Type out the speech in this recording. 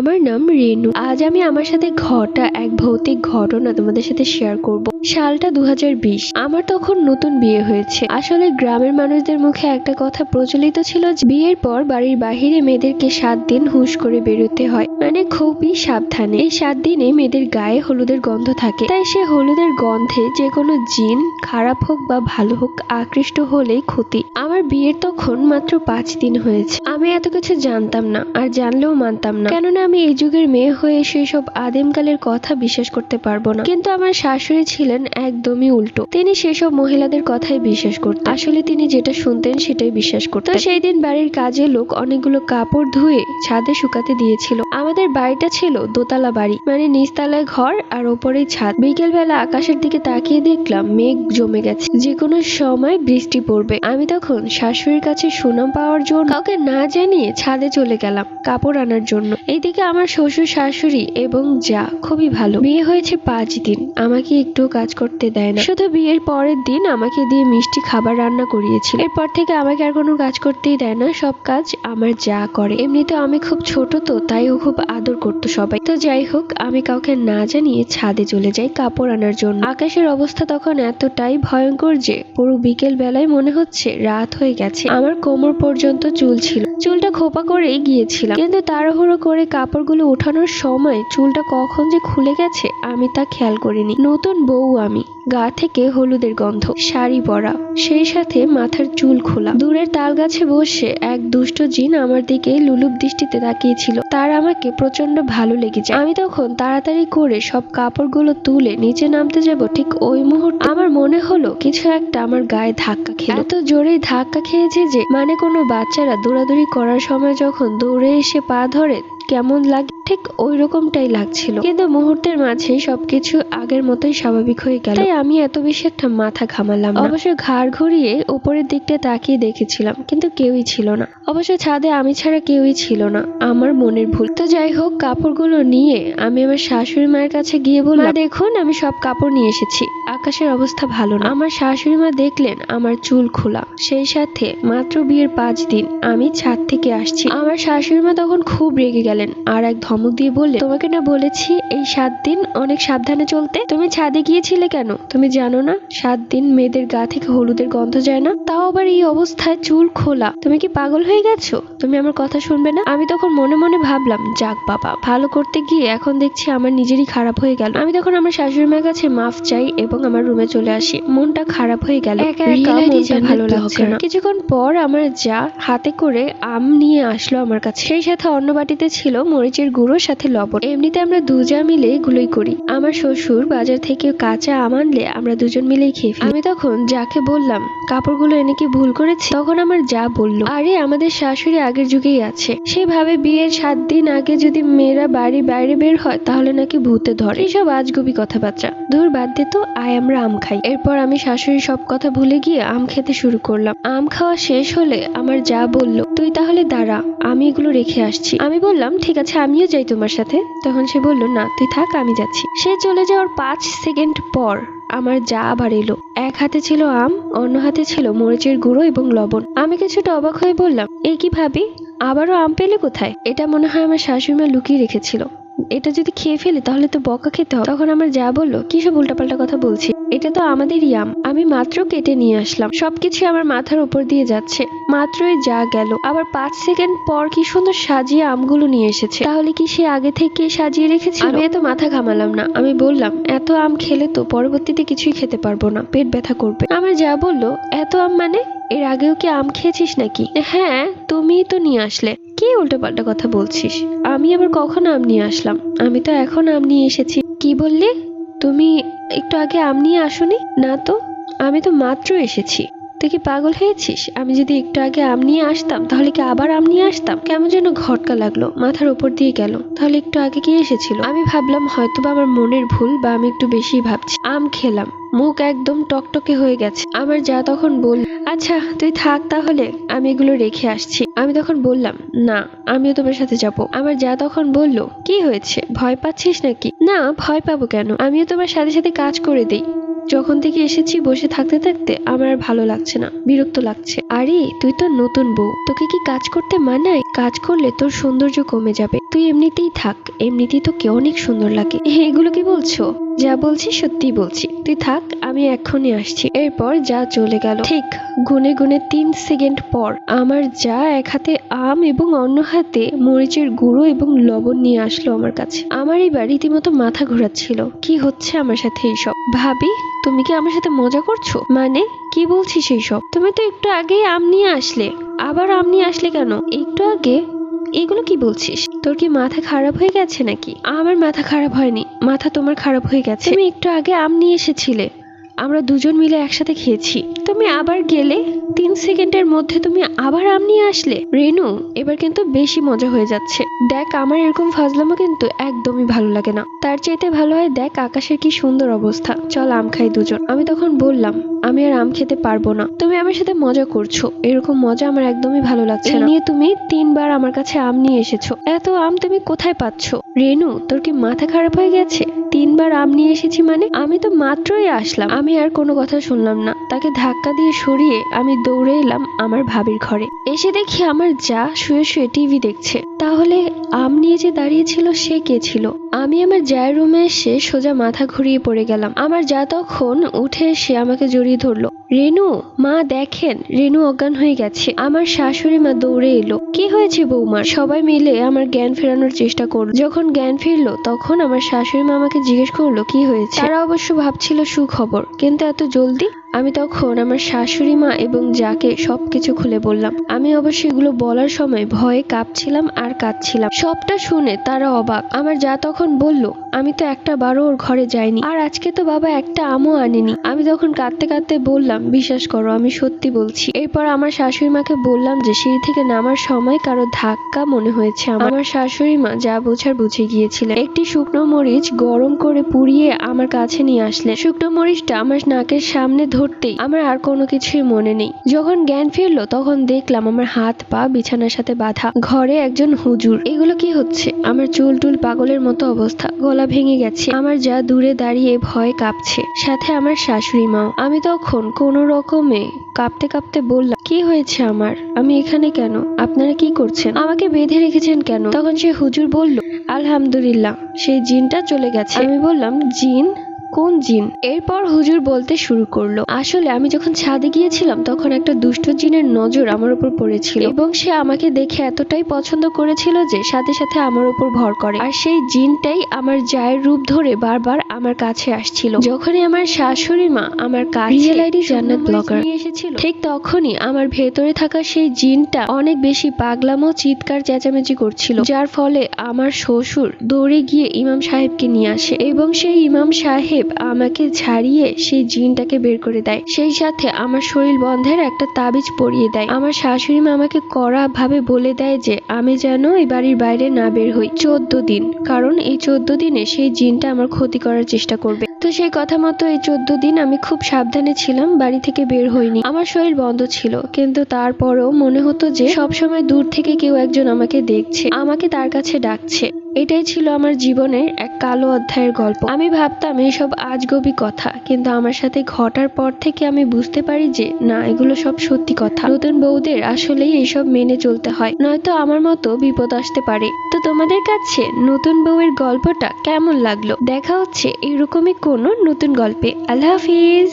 আমার নাম রেনু। আজ আমি আমার সাথে ঘটা এক ভৌতিক ঘটনা তোমাদের সাথে শেয়ার করব। সালটা 2020। আমার তখন নতুন বিয়ে হয়েছে। আসলে গ্রামের মানুষদের মুখে একটা কথা প্রচলিত ছিল যে বিয়ের পর বাড়ির বাহিরে মেয়েদেরকে 7 দিন হুঁশ করে বেরোতে হয়, মানে খুবই সাবধানে। এই 7 দিনে মেয়েদের গায়ে হলুদের গন্ধ থাকে, তাই সে হলুদের গন্ধে যে কোনো জিন, খারাপ হোক বা ভালো হোক, আকৃষ্ট হলেই ক্ষতি। আমার বিয়ের তখন মাত্র 5 দিন হয়েছে। আমি এত কিছু জানতাম না, আর জানলেও মানতাম না, কেননা আমি এই যুগের মেয়ে হয়ে সেই সব আদিমকালের কথা বিশ্বাস করতে পারবো না। কিন্তু আমার শাশুড়ি ছিলেন একদমই উল্টো। তিনি সেসব মহিলাদের কথাই বিশ্বাস করতেন। আসলে তিনি যেটা শুনতেন সেটাই বিশ্বাস করতেন। তো সেই দিন বাড়ির কাজের লোক অনেকগুলো কাপড় ধুয়ে ছাদে শুকাতে দিয়েছিল। আমাদের বাড়িটা ছিল দোতলা বাড়ি, মানে নিচতলায় ঘর আর ওপরেই ছাদ। বিকেল বেলা আকাশের দিকে তাকিয়ে দেখলাম মেঘ জমে গেছে, যে কোনো সময় বৃষ্টি পড়বে। আমি তখন শাশুড়ির কাছে সুনাম পাওয়ার জন্য কাউকে না জানিয়ে ছাদে চলে গেলাম কাপড় আনার জন্য। এইদিকে আমার শ্বশুর শাশুড়ি এবং যা খুবই ভালো। বিয়ে হয়েছে 5 দিন, আমাকে একটু কাজ করতে দেয় না। শুধু বিয়ের পরের দিন আমাকে দিয়ে মিষ্টি খাবার রান্না করিয়েছিল। এরপর থেকে আমাকে আর কোনো কাজ করতেই দেয় না, সব কাজ আমার যা করে। এমনিতে আমি খুব ছোট, তো তাই ও খুব আদর করতো সবাই। তো যাই হোক, আমি কাউকে না জানিয়ে ছাদে চলে যাই কাপড় আনার জন্য। আকাশের অবস্থা তখন এতটাই ভয়ঙ্কর যে পুরো বিকেল বেলায় মনে হচ্ছে রাত হয়ে গেছে। আমার কোমর পর্যন্ত চুল ছিল, চুলটা খোপা করেই গিয়েছিলাম, কিন্তু তাড়াহুড়ো করে কাপড়গুলো ওঠানোর সময় চুলটা কখন যে খুলে গেছে আমি তা খেয়াল করিনি। নতুন বউ আমি, গা থেকে হলুদের গন্ধ, শাড়ি পরা, সেই সাথে মাথার চুল খোলা। দূরের তাল গাছে বসে এক দুষ্ট জিন আমার দিকে লুলুপ দৃষ্টিতে তাকিয়েছিল। তার আমাকে প্রচন্ড ভালো লেগেছে। আমি তখন তাড়াতাড়ি করে সব কাপড়গুলো তুলে নিচে নামতে যাব, ঠিক ওই মুহূর্তে আমার মনে হলো কিছু একটা আমার গায়ে ধাক্কা খেলো। এত জোরেই ধাক্কা খেয়েছে যে, মানে কোনো বাচ্চারা দৌড়াদৌড়ি করার সময় যখন দৌড়ে এসে পা ধরে কেমন লাগে, ঠিক ওই রকমটাই লাগছিল। কিন্তু মুহূর্তের মাঝে সবকিছু আগের মতোই স্বাভাবিক হয়ে গেল। তাই আমি এত বেশি একটা মাথা ঘামালাম না। অবশ্য ঘাড় ঘুরিয়ে উপরের দিকটা তাকিয়ে দেখেছিলাম, কিন্তু কেউই ছিল না। অবশ্য ছাদে আমি ছাড়া কেউই ছিল না, আমার মনের ভুল। তো যাই হোক, কাপড়গুলো নিয়ে আমি আমার শাশুড়ি মায়ের কাছে গিয়ে বললাম, মা দেখুন, আমি সব কাপড় নিয়ে এসেছি। আকাশের অবস্থা ভালো না। আমার শাশুড়ি মা দেখলেন আমার চুল খোলা, সেই সাথে মাত্র বিয়ের 5 দিন আমি ছাদ থেকে আসছি। আমার শাশুড়ি মা তখন খুব রেগে গেলেন আর এক ধমক দিয়ে বললেন, তোমাকে না বলেছি এই 7 দিন অনেক সাবধানে চলতে? তুমি ছাদে গিয়েছিলে কেন? তুমি জানো না 7 দিন মেয়েদের গা থেকে হলুদের গন্ধ যায় না? তাও আবার এই অবস্থায় চুল খোলা। তুমি কি পাগল হয়ে গেছো? তুমি আমার কথা শুনবে না? আমি তখন মনে মনে ভাবলাম, যাক বাবা, ভালো করতে গিয়ে এখন দেখছি আমার নিজেরই খারাপ হয়ে গেল। আমি তখন আমার শাশুড়ি মায়ের কাছে মাফ চাই এবং আমার রুমে চলে আসি। মনটা খারাপ হয়ে গেল, একা একা মনটা ভালো লাগছে না। কিছুক্ষণ পর আমার যা হাতে করে আম নিয়ে আসলো আমার কাছে, সেই সাথে অন্য বাটিতে ছিল মরিচের গুঁড়োর সাথে লবণ। এমনিতে আমরা দুজা মিলে এগুলোই করি। আমার শ্বশুর বাজার থেকে কাঁচা আম আনলে আমরা দুজন মিলেই খেয়ে ফেলি। আমি তখন যাকে বললাম কাপড়গুলো এনে কি ভুল করেছি, তখন আমার যা বলল, আরে আমাদের শাশুড়ি আগের যুগেই আছে, সেভাবে বিয়ের 7 দিন আগে যদি মেয়েরা বাড়ির বাইরে বের হয় তাহলে নাকি ভূতে ধরে। এইসব আজগুবি কথাবার্তা, ধুর বাদ দে তো, আয় আমরা আম খাই। এরপর আমি শাশুড়ির সব কথা ভুলে গিয়ে আম খেতে শুরু করলাম। আম খাওয়া শেষ হলে আমার যা বলল, তুই তাহলে দাঁড়া, আমি এগুলো রেখে আসছি। আমি বললাম, ঠিক আছে, আমিও যাই তোমার সাথে। তখন সে বলল, না তুই থাক, আমি যাচ্ছি। সে চলে যাওয়ার 5 সেকেন্ড পর আমার যা আবার এলো। এক হাতে ছিল আম, অন্য হাতে ছিল মরিচের গুঁড়ো এবং লবণ। আমি কিছুটা অবাক হয়ে বললাম, এই কি ভাবি, আবারও আম পেলে কোথায়? এটা মনে হয় আমার শাশুড়িমা লুকিয়ে রেখেছিল, এটা যদি খেয়ে ফেলি তাহলে তো বকা খেতে হবে। তখন আমার যা বললো, কিসব উল্টাপাল্টা কথা বলছি, এটা তো আমাদেরই আম, আমি মাত্র কেটে নিয়ে আসলাম। সবকিছু আমার মাথার উপর দিয়ে যাচ্ছে। মাত্রই যা গেল, আবার 5 সেকেন্ড পর কি সুন্দর সাজিয়ে আমগুলো নিয়ে এসেছে। তাহলে কি সে আগে থেকে সাজিয়ে রেখেছিল? আমি এত মাথা ঘামালাম না। আমি বললাম, এত আম খেলে তো পরবর্তীতে কিছুই খেতে পারবো না, পেট ব্যথা করবে। আমার যা বললো, এত আম মানে এর আগেও কি আম খেয়েছিস নাকি? হ্যাঁ, তুমিই তো নিয়ে আসলে। কি উল্টোপাল্টা কথা বলছিস? আমি আবার কখন আম নিয়ে আসলাম? আমি তো এখন আম নিয়ে এসেছি। কি বললি? তুমি একটু আগে আম নিয়ে আসোনি? না তো, আমি তো মাত্র এসেছি। তুই কি পাগল হয়েছিস? আমি যদি একটু আগে আম নিয়ে আসতাম তাহলে কি আবার আম নিয়ে আসতাম? কেমন যেন ঘটকা লাগলো, মাথার উপর দিয়ে গেল। তাহলে একটু আগে কি এসেছিল? আমি ভাবলাম হয়তোবা আমার মনের ভুল, বা আমি একটু বেশি ভাবছি। আম খেলাম, মুখ একদম টকটকে হয়ে গেছে। আমার যা তখন বলল, আচ্ছা তুই থাক তাহলে, আমি এগুলো রেখে আসছি। আমি তখন বললাম, না, আমিও তোমার সাথে যাব। আমার যা তখন বলল, কি হয়েছে, ভয় পাচ্ছিস নাকি? না, ভয় পাবো কেন, আমিও তোমার সাথে সাথে কাজ করে দিই। যখন থেকে এসেছি বসে থাকতে থাকতে আমার আর ভালো লাগছে না, বিরক্ত লাগছে। আরে তুই তো নতুন বউ, তোকে কি কাজ করতে মানায়? কাজ করলে তোর সৌন্দর্য কমে যাবে। তুই এমনিতেই থাক, এমনিতেই তোকে অনেক সুন্দর লাগে। এগুলো কি বলছো? যা বলছি সত্যি বলছি, তুই থাক, আমি এক্ষুনি আসছি। এরপর যা চলে গেল। ঠিক গুনে গুনে 3 সেকেন্ড পর আমার যা এক হাতে আম এবং অন্য হাতে মরিচের গুঁড়ো এবং লবণ নিয়ে আসলো আমার কাছে। আমার এবার রীতিমতো মাথা ঘোরাচ্ছিল, কি হচ্ছে আমার সাথে এইসব। ভাবি, তুমি কি আমার সাথে মজা করছো? মানে কি বলছিস এইসব? তুমি তো একটু আগেই আম নিয়ে আসলে, আবার আম নিয়ে আসলে কেন? একটু আগে এগুলো কি বলছিস? তোর কি মাথা খারাপ হয়ে গেছে নাকি? আমার মাথা খারাপ হয়নি, মাথা তোমার খারাপ হয়ে গেছে। তুমি একটু আগে আম নিয়ে এসেছিলে, আমরা দুজন মিলে একসাথে খেয়েছি, তুমি আবার গেলে 3 সেকেন্ডের মধ্যে তুমি আবার আম নিয়ে আসলে। রেনু, এবার কিন্তু বেশি মজা হয়ে যাচ্ছে। দেখ, আমার এরকম ফাজলামো কিন্তু একদমই ভালো লাগে না। তার চাইতে ভালো হয় দেখ আকাশের কি সুন্দর অবস্থা, চল আম খাই দুজন। আমি তখন বললাম, আমি আর আম খেতে পারবো না, তুমি আমার সাথে মজা করছো, এরকম মজা আমার একদমই ভালো লাগছে না। নিয়ে তুমি 3 বার আমার কাছে আম নিয়ে এসেছো, এত আম তুমি কোথায় পাচ্ছ? রেনু, তোর কি মাথা খারাপ হয়ে গেছে? 3 বার আম নিয়ে এসেছি মানে? আমি তো মাত্রই আসলাম। আমি আর কোনো কথা শুনলাম না, তাকে ধাক্কা দিয়ে সরিয়ে আমি দৌড়ে এলাম আমার ভাবির ঘরে। এসে দেখি আমার যা শুয়ে শুয়ে টিভি দেখছে। তাহলে আম নিয়ে যে দাঁড়িয়ে ছিল সে কে ছিল? আমি আমার জায়ের রুমে এসে সোজা মাথা ঘুরিয়ে পড়ে গেলাম। আমার যা তখন উঠে এসে আমাকে জড়িয়ে ধরলো। রেনু, মা দেখেন, রেনু অজ্ঞান হয়ে গেছে। আমার শাশুড়ি মা দৌড়ে এলো। কি হয়েছে বৌমার? সবাই মিলে আমার জ্ঞান ফেরানোর চেষ্টা করলো। যখন জ্ঞান ফিরলো তখন আমার শাশুড়ি মা আমাকে জিজ্ঞেস করলো কি হয়েছে। তারা অবশ্য ভাবছিল সুখবর, কিন্তু এত জলদি? আমি তখন আমার শাশুড়ি মা এবং যাকে সবকিছু খুলে বললাম। আমি অবশ্য এগুলো বলার সময় ভয়ে কাঁপছিলাম আর কাঁদছিলাম। সবটা শুনে তারা অবাক। আমার যা তখন বলল, আমি তো একটা বারও ওর ঘরে যাইনি, আর আজকে তো বাবা একটা আমও আনেনি। আমি তখন কাঁদতে কাঁদতে বললাম, বিশ্বাস করো আমি সত্যি বলছি। এরপর আমার শাশুড়ি মাকে বললাম যে সিঁড়ি থেকে নামার সময় কারো ধাক্কা মনে হয়েছে। আমার শাশুড়ি মা যা বোঝার বুঝে গিয়েছিলেন। একটি শুকনো মরিচ গরম করে পুড়িয়ে আমার কাছে নিয়ে আসলেন। শুকনো মরিচটা আমার নাকের সামনে ধরতেই আমার আর কোনো কিছুই মনে নেই। যখন জ্ঞান ফিরলো তখন দেখলাম আমার হাত পা বিছানার সাথে বাঁধা, ঘরে একজন হুজুর। এগুলো কি হচ্ছে? আমার চুল টুল পাগলের মতো অবস্থা, গলা ভেঙে গেছে। আমার যা দূরে দাঁড়িয়ে ভয় কাঁপছে, সাথে আমার শাশুড়ি মাও। আমি তখন কোনো রকমে কাঁপতে কাঁপতে বললাম, কি হয়েছে আমার? আমি এখানে কেন? আপনারা কি করছেন? আমাকে বেঁধে রেখেছেন কেন? তখন সে হুজুর বলল, আলহামদুলিল্লাহ, সেই জিনটা চলে গেছে। আমি বললাম, জিন? কোন জিন? এরপর হুজুর বলতে শুরু করলো, আসলে আমি যখন ছাদে গিয়েছিলাম তখন একটা দুষ্ট জিনের নজর আমার উপর পড়েছিল এবং সে আমাকে দেখে এতটাই পছন্দ করেছিল যে সাথে সাথে আমার উপর ভর করে। আর সেই জিনটাই আমার জায়ের রূপ ধরে বারবার আমার কাছে আসছিল। যখনই আমার শাশুড়ি মা আমার কাছে রিয়েল আইডি জান্নাত ব্লগার নিয়ে এসেছিল, ঠিক তখনই আমার ভেতরে থাকা সেই জিনটা অনেক বেশি পাগলামো চিৎকার চেঁচামেচি করছিল, যার ফলে আমার শ্বশুর দৌড়ে গিয়ে ইমাম সাহেবকে নিয়ে আসে এবং সেই ইমাম সাহেব আমাকে ছাড়িয়ে সেই জিনটাকে বের করে দেয়। সেই সাথে আমার শরীর বন্ধের একটা তাবিজ পরিয়ে দেয়। আমার শাশুড়ি মা আমাকে কড়া ভাবে বলে দেয় যে আমি যেন এই বাড়ির বাইরে না বের হই 14 দিন, কারণ এই 14 দিনে সেই জিনটা আমার ক্ষতি করার চেষ্টা করবে। তো সেই কথা মতো এই 14 দিন আমি খুব সাবধানে ছিলাম, বাড়ি থেকে বের হইনি। আমার শরীর বন্ধ ছিল, কিন্তু তারপরেও মনে হতো যে সবসময় দূর থেকে কেউ একজন আমাকে দেখছে, আমাকে তার কাছে ডাকছে। এটাই ছিল আমার জীবনের এক কালো অধ্যায়ের গল্প। আমি ভাবতাম এইসব আজগবি কথা, কিন্তু আমার সাথে ঘটার পর থেকে আমি বুঝতে পারি যে না, এগুলো সব সত্যি কথা। নতুন বউদের আসলেই এইসব মেনে চলতে হয়, নয়তো আমার মতো বিপদ আসতে পারে। তো তোমাদের কাছে নতুন বউয়ের গল্পটা কেমন লাগলো? দেখা হচ্ছে এরকমই কোনো নতুন গল্পে। আল্লাহ হাফিজ।